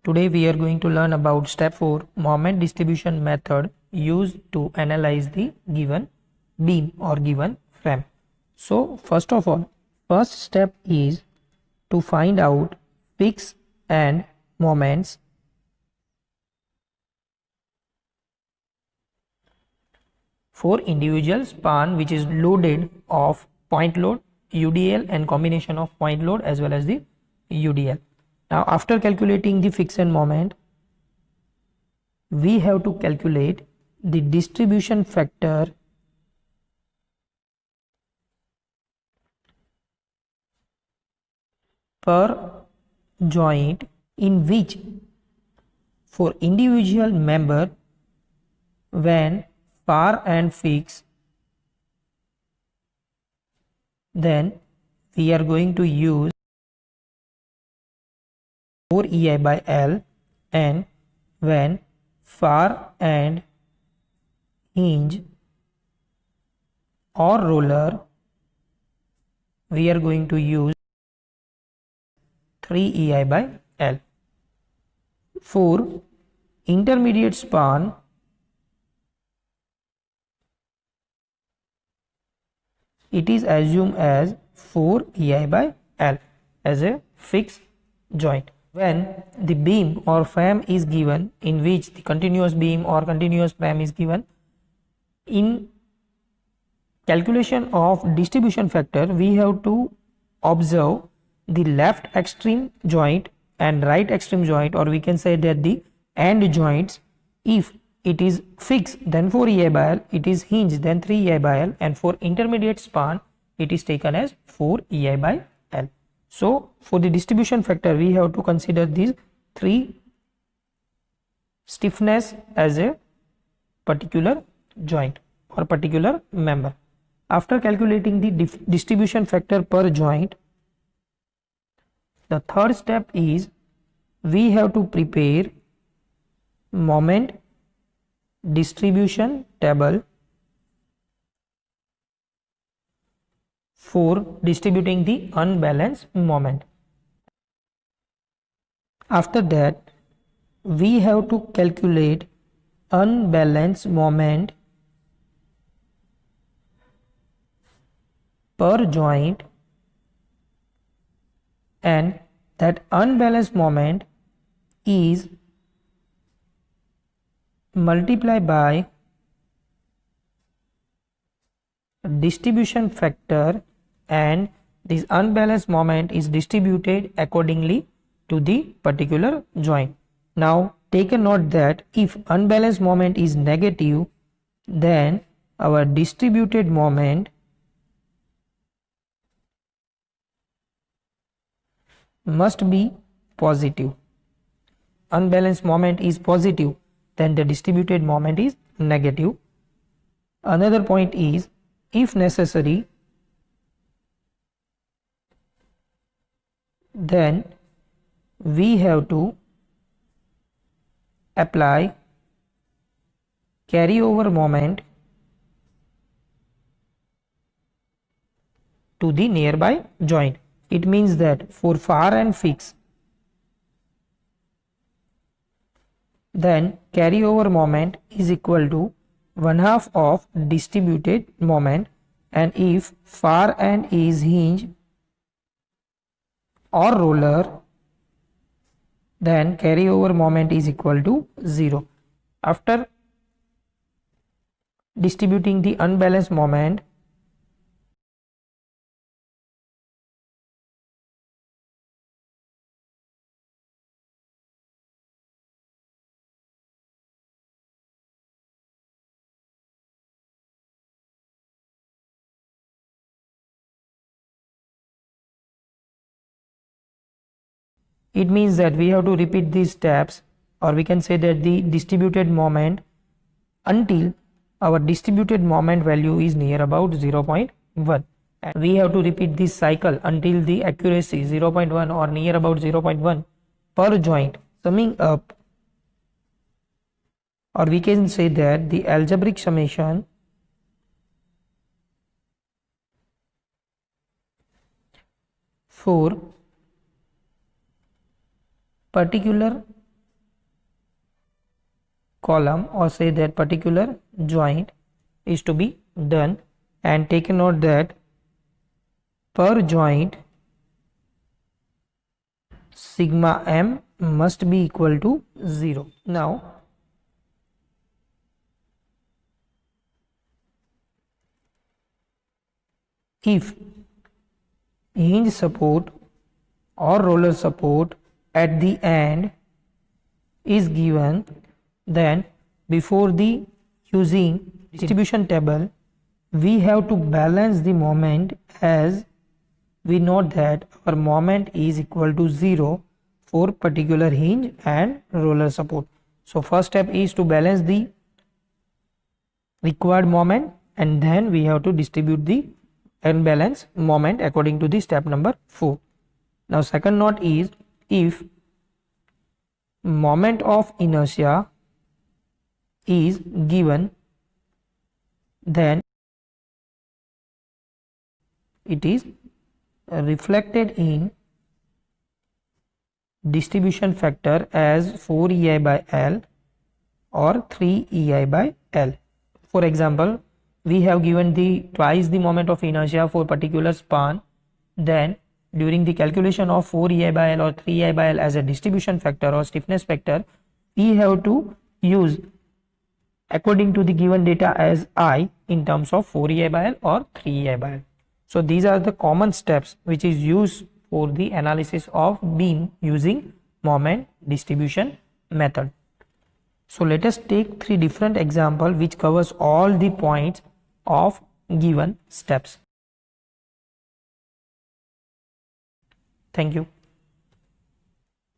Today we are going to learn about step 4 moment distribution method used to analyze the given beam or given frame. So first of all, first step is to find out fixed and moments for individual span which is loaded of point load, UDL and combination of point load as well as the UDL. Now after calculating the fixed moment, we have to calculate the distribution factor per joint in which for individual member when far and fixed, then we are going to use 4 EI by L, and when far and hinge or roller we are going to use 3 EI by L. For intermediate span, it is assumed as 4 EI by L as a fixed joint. When the beam or frame is given in which the continuous beam or continuous frame is given, in calculation of distribution factor we have to observe the left extreme joint and right extreme joint, or we can say that the end joints. If it is fixed then 4 EI by L, it is hinged then 3 EI by L, and for intermediate span it is taken as 4 EI by L. So for the distribution factor we have to consider these three stiffness as a particular joint or particular member. After calculating the distribution factor per joint, the third step is we have to prepare moment distribution table for distributing the unbalanced moment. After that, we have to calculate unbalanced moment per joint, and that unbalanced moment is multiplied by distribution factor, and this unbalanced moment is distributed accordingly to the particular joint. Now take a note that if unbalanced moment is negative, then our distributed moment must be positive. Unbalanced moment is positive, then the distributed moment is negative. Another point is, if necessary, then we have to apply carryover moment to the nearby joint. It means that for far and fixed, then carryover moment is equal to 1/2 of distributed moment, and if far end is hinge or roller, then carryover moment is equal to 0. After distributing the unbalanced moment, it means that we have to repeat these steps, or we can say that the distributed moment until our distributed moment value is near about 0.1, and we have to repeat this cycle until the accuracy 0.1 or near about 0.1 per joint, summing up, or we can say that the algebraic summation for particular column or say that particular joint is to be done, and take a note that per joint sigma m must be equal to 0. Now if hinge support or roller support at the end is given, then before the using distribution table we have to balance the moment, as we know that our moment is equal to 0 for particular hinge and roller support. So first step is to balance the required moment, and then we have to distribute the unbalanced moment according to the step number 4. Now second note is, if moment of inertia is given, then it is reflected in distribution factor as 4EI by L or 3EI by L. For example, we have given the twice the moment of inertia for particular span, then during the calculation of 4EI by L or 3EI by L as a distribution factor or stiffness factor, we have to use according to the given data as I in terms of 4EI by L or 3EI by L. So these are the common steps which is used for the analysis of beam using moment distribution method. So let us take 3 different examples which covers all the points of given steps. Thank you.